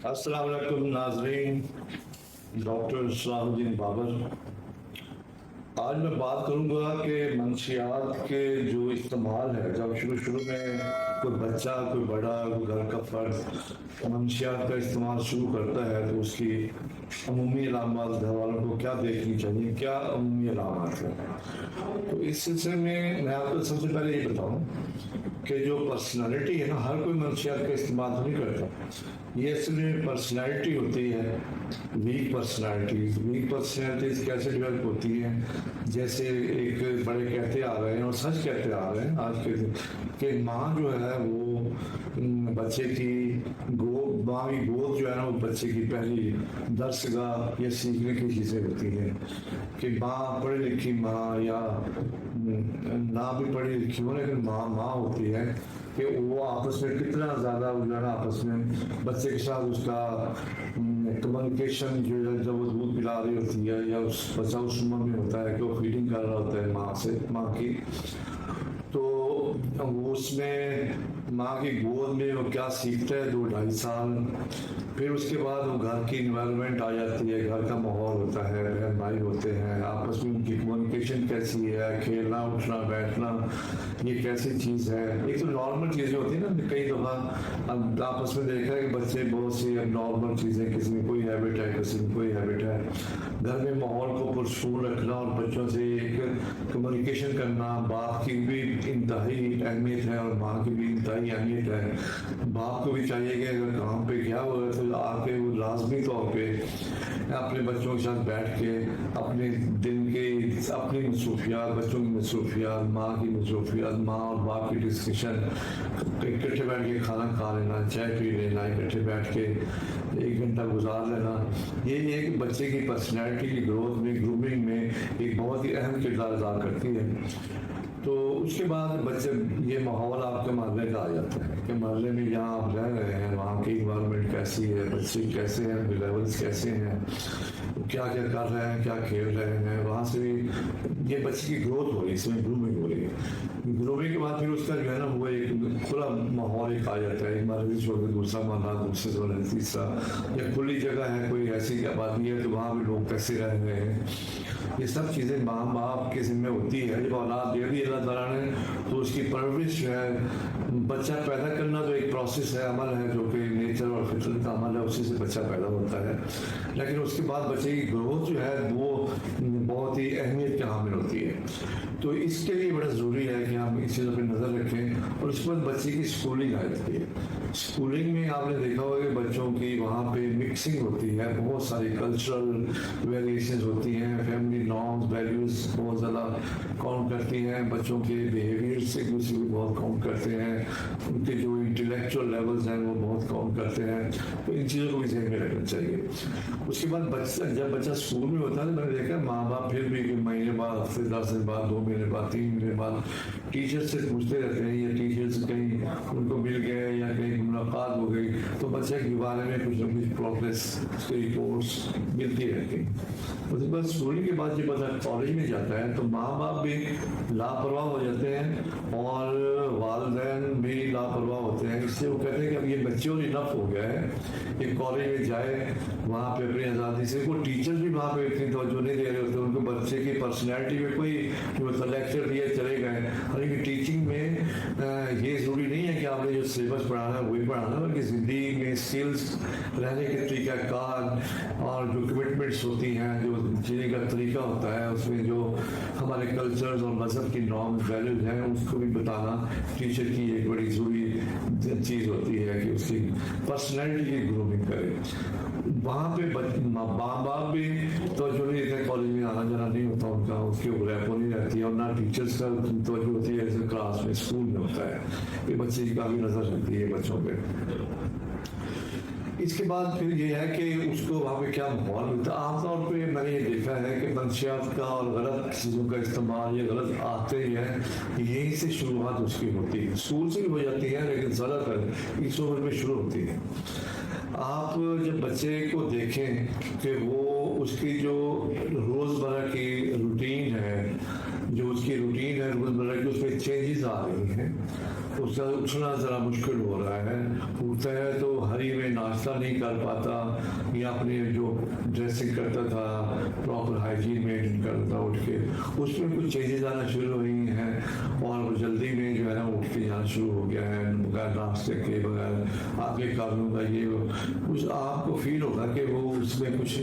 السلام علیکم ناظرین، ڈاکٹر صلاح الدین بابر۔ آج میں بات کروں گا کہ منشیات کے جو استعمال ہے، جب شروع میں کوئی بچہ، کوئی بڑا، کوئی گھر کا فرد منشیات کا استعمال شروع کرتا ہے تو اس کی عمومی علامات گھر والوں کو کیا دیکھنی چاہیے، کیا عمومی علامات ہیں۔ تو اس سلسلے میں آپ کو سب سے پہلے یہ بتاؤں کہ جو پرسنالٹی ہے نا، ہر کوئی منشیات کا استعمال نہیں کرتا۔ یہ اصل میں پرسنالٹی ہوتی ہے، ویک پرسنالٹیز کیسے ڈیولپ ہوتی ہیں؟ جیسے ایک بڑے کہتے آ رہے ہیں اور سچ کہتے آ رہے ہیں آج کے دن کہ ماں جو ہے وہ بچے کی گود جو ہے نا، وہ بچے کی پہلی درسگاہ یا سیکھنے کی چیزیں ہوتی ہیں کہ ماں پڑھی لکھی ماں یا نہ بھی پڑھی لکھی ہو، لیکن ماں ہوتی ہے کہ وہ آپس میں کتنا زیادہ جو ہے نا آپس میں بچے کے ساتھ اس کا کمیونیکیشن جو ہے، جب وہ دودھ پلا رہی ہوتی ہے یا اس بچہ اس عمر میں ہوتا ہے کہ وہ فیڈنگ کر رہا ہوتا ہے ماں کی، تو اس میں ماں کی گود میں وہ کیا سیکھتا ہے 2-2.5 سال۔ پھر اس کے بعد وہ گھر کی انوائرمنٹ آ جاتی ہے، گھر کا ماحول ہوتا ہے، بہن بھائی ہوتے ہیں، آپس میں ان کی کمیونیکیشن کیسی ہے، کھیلنا اٹھنا بیٹھنا یہ کیسی چیز ہے۔ ایک تو نارمل چیزیں ہوتی ہیں نا، کئی دفعہ آپس میں دیکھا ہے کہ بچے بہت سی اب نارمل چیزیں، کسی میں کوئی ہیبٹ ہے، کسی میں کوئی ہیبٹ ہے۔ گھر میں ماحول کو پرسکون رکھنا اور بچوں سے ایک کمیونیکیشن کرنا، باپ کی بھی انتہائی اہمیت ہے اور ماں کی بھی انتہائی اہمیت ہے۔ باپ کو بھی چاہیے کہ اگر کام پہ گیا ہوا ہے تو آ کے وہ لازمی طور پہ اپنے بچوں کے ساتھ بیٹھ کے اپنے دن کے اپنی مصروفیات، بچوں کی مصروفیات، ماں کی مصروفیات، ماں اور باپ کی ڈسکشن، اکٹھے بیٹھ کے کھانا کھا لینا، چائے پی لینا، اکٹھے بیٹھ کے 1 گھنٹہ گزار لینا، یہ ہے کہ بچے کی پرسنالٹی کی گروتھ میں، گرومنگ میں ایک بہت ہی اہم کردار ادا کرتی ہے۔ تو اس کے بعد بچے یہ ماحول آپ کے محلے کا آ جاتا ہے کہ محلے میں جہاں آپ رہ رہے ہیں وہاں کی انوائرمنٹ کیسی ہے، بچے کیسے ہیں، لیولس کیسے ہیں، کیا کر رہے ہیں، کیا کھیل رہے ہیں، وہاں سے یہ بچے کی گروتھ ہو رہی ہے، اس میں گرومنگ ہو رہی ہے۔ گرومنگ کے بعد پھر اس کا جو ہے نا وہ ایک کھلا ماحول ایک آ جاتا ہے، ایک محلے چھوڑ کے دوسرا محلہ، دوسرے سے تیسرا، یا کھلی جگہ ہے، کوئی ایسی آبادی ہے تو وہاں بھی لوگ کیسے رہ رہے ہیں۔ یہ سب چیزیں ماں باپ کے ذمہ ہوتی ہے۔ جب اولاد دے دی اللہ تعالیٰ نے تو اس کی پرورش جو ہے، بچہ پیدا کرنا تو ایک پروسیس ہے، عمل ہے جو کہ نیچر اور فطرت کا عمل ہے، اسی سے بچہ پیدا ہوتا ہے، لیکن اس کے بعد بچے کی گروتھ جو ہے وہ بہت ہی اہمیت کے حامل ہوتی ہے۔ تو اس کے لیے بڑا ضروری ہے کہ ہم اس چیزوں پہ نظر رکھیں۔ اور اس پر بچے کی اسکولنگ آ جاتی ہے۔ اسکولنگ میں آپ نے دیکھا ہوگا کہ بچوں کی وہاں پہ مکسنگ ہوتی ہے، بہت ساری کلچرل ویریشنز ہوتی ہیں، فیملی نارمز ویلیوز بہت زیادہ کاؤنٹ کرتی ہیں، بچوں کے بیہیویئر سے ایک دوسرے کو بہت کاؤنٹ کرتے ہیں، ان کے جو انٹلیکچوئل لیولز ہیں وہ بہت کاؤنٹ کرتے ہیں۔ تو ان چیزوں کو بھی ذہن میں رکھنا چاہیے۔ اس کے بعد جب بچہ اسکول میں ہوتا ہے تو میں نے دیکھا ماں باپ پھر بھی مہینے بعد، ہفتے 10 دن بعد، 2 مہینے بعد، 3 مہینے بعد ٹیچر سے پوچھتے رہتے ہیں، یا ٹیچر سے کہیں ان کو مل گئے یا کہیں ملاقات ہو گئی تو بچے کے بارے میں کچھ نہ کچھ پروگریس کی رپورٹس ملتی رہتی ہیں۔ اس کے بعد اسکولنگ کے بعد جب بچہ کالج میں جاتا ہے تو ماں باپ بھی لاپرواہ ہو جاتے ہیں اور والدین بھی لاپرواہ ہوتے ہیں۔ اس سے وہ کہتے ہیں کہ اب یہ میچور انف ہو گیا ہے کہ کالج میں جائے، وہاں پہ اپنی آزادی سے، وہ ٹیچر بھی وہاں پہ اتنی توجہ نہیں دے رہے ہوتے، ان کو بچے کی پرسنالٹی میں کوئی لیکچر دیا چلے گئے۔ حالانکہ ٹیچنگ میں یہ ضروری نہیں ہے کہ آپ نے جو سلیبس پڑھانا ہے وہی پڑھانا، بلکہ زندگی میں اسکلس، رہنے کے طریقہ کار اور جو کمٹمنٹس ہوتی ہیں، جو جینے کا طریقہ ہوتا ہے، اس میں جو ہمارے کلچرز اور مذہب کی نارمز ویلیوز ہیں اس کو بھی بتانا ٹیچر کی ایک بڑی ضروری چیز ہوتی ہے کہ اس کی پرسنالٹی کی گرومنگ کرے۔ وہاں پہ ماں باپ بھی توجہ نہیں دیتے، کالج میں آنا جانا نہیں ہوتا ان کا، اس کے ریپو نہیں رہتی ہے، اور نہ ٹیچرس کا توجہ ہوتی ہے جیسے کلاس میں اسکول میں ہوتا ہے کہ بچے کی کافی نظر رکھتی ہے بچوں پہ۔ اس کے بعد پھر یہ ہے کہ اس کو وہاں پہ کیا ماحول ملتا ہے۔ عام طور پہ میں نے یہ دیکھا ہے کہ منشیات کا اور غلط چیزوں کا استعمال، یہ غلط عادتیں ہی ہیں، یہیں سے شروعات اس کی ہوتی ہے۔ اسکول سے بھی ہو جاتی ہے لیکن زیادہ تر اس عمر میں شروع ہوتی ہے۔ آپ جب بچے کو دیکھیں کہ وہ اس کی جو روزمرہ کی روٹین ہے، جو اس کی روٹین ہے روزمرہ کی، اس میں چینجز آ رہی ہیں، اس کا اٹھنا ذرا مشکل ہو رہا ہے، اٹھتا ہے تو ہری میں ناشتہ نہیں کر پاتا، یا اپنے جو ڈریسنگ کرتا تھا پراپر ہائیجین مینٹین کرتا تھا اٹھ کے، اس میں کچھ چینجز آنا شروع ہو رہی ہیں، اور وہ جلدی میں جو ہے نا اٹھ کے جانا شروع ہو گیا ہے بغیر ناشتے کے، بغیر آگے کر لوں گا یہ کچھ آپ کو فیل ہوگا کہ وہ اس میں کچھ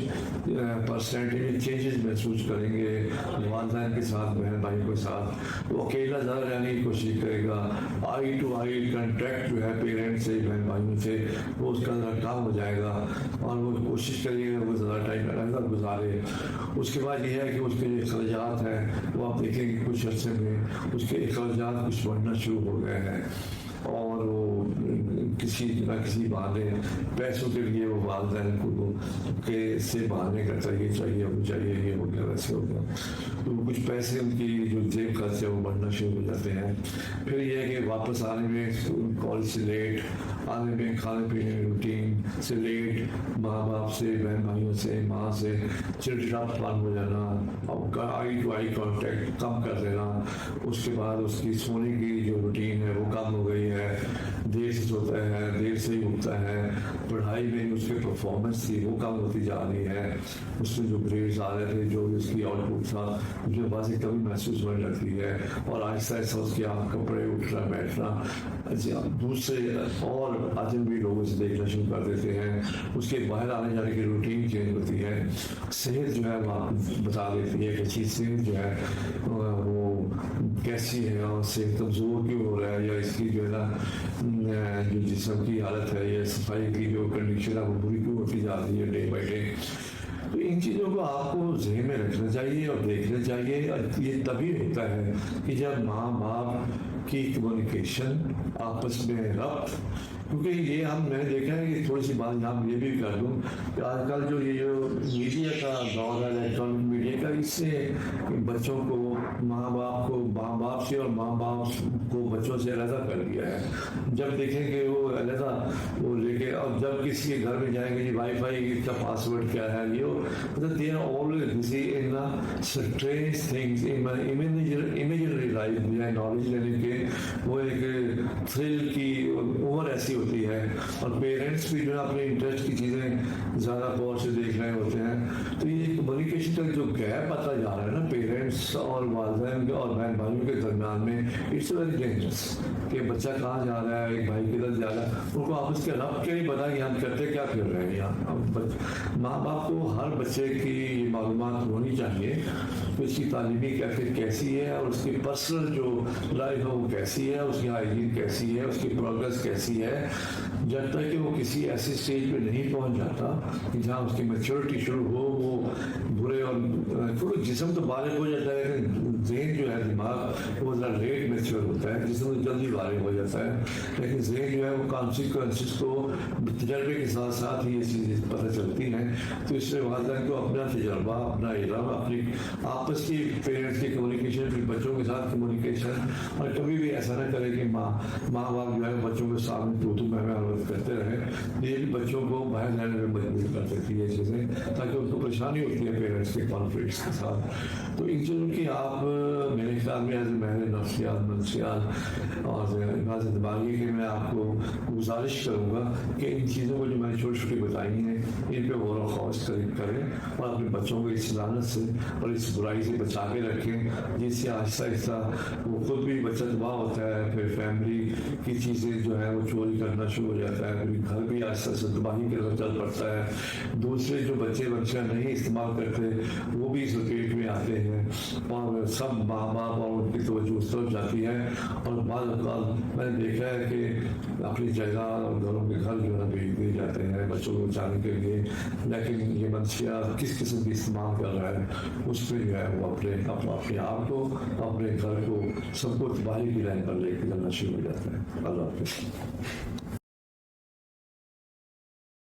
پرسنٹیج چینجز محسوس کریں گے والدین کے ساتھ، بہن بھائی کے ساتھ، وہ اکیلا زیادہ رہنے کی کوشش کرے گا، آئی ٹو آئی کنٹیکٹ جو ہے پیرنٹس سے بہن بھائیوں سے وہ اس کا ذرا کم ہو جائے گا، اور وہ کوشش کرے گا وہ زیادہ ٹائم علیحدہ گزارے۔ اس کے بعد یہ ہے کہ اس کے جو اخراجات ہیں وہ آپ دیکھیں گے کچھ عرصے میں اس کے اخراجات کچھ بڑھنا شروع ہو گئے ہیں، اور وہ کسی نہ کسی بہانے پیسوں کے لیے وہ والدین کو کہ سے بہانے کرتا ہے، یہ چاہیے وہ چاہیے، یہ ہو گیا ویسے ہو گیا، تو کچھ پیسے ان کی جو جیب خرچ ہے وہ بڑھنا شروع ہو جاتے ہیں۔ پھر یہ ہے کہ واپس آنے میں کالج سے لیٹ آنے میں، کھانے پینے میں روٹین سے لیٹ، ماں باپ سے، بہن بھائیوں سے، ماں سے چڑچڑاپن ہو جانا، اور آئی ٹو آئی کانٹیکٹ کم کر دینا۔ اس کے بعد اس کی سونے کی جو روٹین ہے وہ کم ہو گئی ہے، دیر سے سوتا ہے، دیر سے ہی اٹھتا ہے، پڑھائی میں اس کی پرفارمنس تھی وہ کم ہوتی جا رہی ہے، اس میں جو گریڈز آ رہے تھے، جو اس کی آؤٹ پٹ تھا، اس میں بازی کمی محسوس ہونے لگتی ہے، اور آہستہ آہستہ اس کے آپ کپڑے اٹھنا بیٹھنا دوسرے اور اجنبی لوگوں سے دیکھنا شروع کر دیتے ہیں، اس کے باہر آنے جانے کی روٹین چینج ہوتی ہے، صحت جو ہے وہ بتا دیتی ہے کہ اچھی صحت جو ہے وہ کیسی ہے، اور صحت کمزور کیوں ہو رہا ہے، یا اس کی جو ہے نا جو جسم کی حالت ہے یا صفائی کی جو کنڈیشن ہے وہ بری کیوں ہوتی جا رہی ہے ڈے بائی ڈے۔ تو ان چیزوں کو آپ کو ذہن میں رکھنا چاہیے اور دیکھنا چاہیے، اور یہ تبھی ہوتا ہے کہ جب ماں باپ کی کمیونیکیشن، آپس میں ربط، کیونکہ یہ میں نے دیکھا ہے کہ تھوڑی سی بات یہاں یہ بھی کر دوں کہ آج کل جو یہ جو میڈیا کا دور ہے، الیکٹرانک میڈیا کا، اس سے بچوں کو ماں باپ سے اور ماں باپ کو بچوں سے علیحدہ کر دیا ہے۔ جب دیکھیں کہ وہ علیحدہ وہ لے کے، اور جب کسی کے گھر میں جائیں گے جی وائی فائی کا پاس ورڈ کیا ہے، یہ مطلب they are always busy in strange things in imaginary life, بجائے نالج لینے کے وہ ایک تھرل کی عمر ایسی ہوتی ہے، اور پیرنٹس بھی جو ہے اپنے انٹرسٹ کی چیزیں زیادہ غور سے دیکھ رہے ہوتے ہیں، تو یہ کمیونیکیشن کا جو گیپ آتا جا رہا ہے نا پیرنٹس اور والدین کے اور بہن بھائیوں کے درمیان میں، اٹس ویری ڈینجرس، کہ بچہ کہاں جا رہا ہے، ایک بھائی کدھر جا رہا ہے، ان کو آپس کے ربط کے نہیں پتا کہ ہم کرتے کیا کر رہے ہیں یہاں۔ ماں باپ کو ہر بچے کی معلومات ہونی چاہیے کہ اس کی تعلیمی کیفیت کیسی ہے، اور اس کی پرسنل جو لائف ہے وہ کیسی ہے، اس کی ہائیجین کیسی ہے، اس کی پروگرس کیسی ہے، جب تک کہ وہ کسی ایسے اسٹیج پہ نہیں پہنچ جاتا کہ جہاں اس کی میچورٹی شروع ہو، وہ برے اور کیونکہ جسم تو بالغ ہو جاتا ہے، ذہن جو ہے دماغ وہ ذرا لیٹ میچور ہوتا ہے، جسم تو جلدی بالغ ہو جاتا ہے، لیکن ذہن جو ہے وہ کانسیکوینسز کو تجربے کے ساتھ ساتھ ہی یہ چیزیں پتہ چلتی ہیں۔ تو اس لیے والدین کو اپنا تجربہ، اپنا علم، اپنی آپس کی پیرنٹس کی کمیونیکیشن، پھر بچوں کے ساتھ کمیونیکیشن، اور کبھی بھی ایسا نہ کرے کہ ماں باپ جو ہے بچوں کے سامنے تو میں کرتے رہے، یہ بھی بچوں کو باہر جانے میں مجبور کر دیتی ہے چیزیں، تاکہ ان کو پریشانی ہوتی ہے پیرنٹس کے کانفلکٹس کے ساتھ۔ تو ان چیزوں کی آپ میرے خیال میں ایز ماہر نفسیات، منشیات اور علاج دماغی کے میں آپ کو گزارش کروں گا کہ ان چیزوں کو جو میں نے چھوٹی چھوٹی بتائی ہیں ان پہ غور و خوض کریں، اور اپنے بچوں کو اس لعنت سے اور اس برائی سے بچا کے رکھیں، جس سے آہستہ آہستہ وہ خود بھی بچہ تباہ ہوتا ہے، پھر فیملی کی چیزیں جو ہے وہ چوری کرنا شروع ہو جاتا ہے، پھر گھر بھی آہستہ سے تباہی کے طرف چل پڑتا ہے، دوسرے جو بچیاں نہیں استعمال کرتے وہ بھی اس لپیٹ میں آتے ہیں، اور سب ماں باپ اور ان کی توجہ اس طرف جاتی ہے، اور بعض اوقات میں نے دیکھا ہے کہ اپنی جائیداد اور گھروں کے گھر جو ہے بھیج دیے جاتے ہیں بچوں کو بچانے کے لیے، لیکن یہ منشیات کس قسم کی استعمال کر رہا ہے اس میں جو ہے وہ اپنے آپ کو، اپنے گھر کو، سب کو تباہی کی لائن پر لے کے جانا شروع ہو جاتا ہے۔ اللہ حافظ۔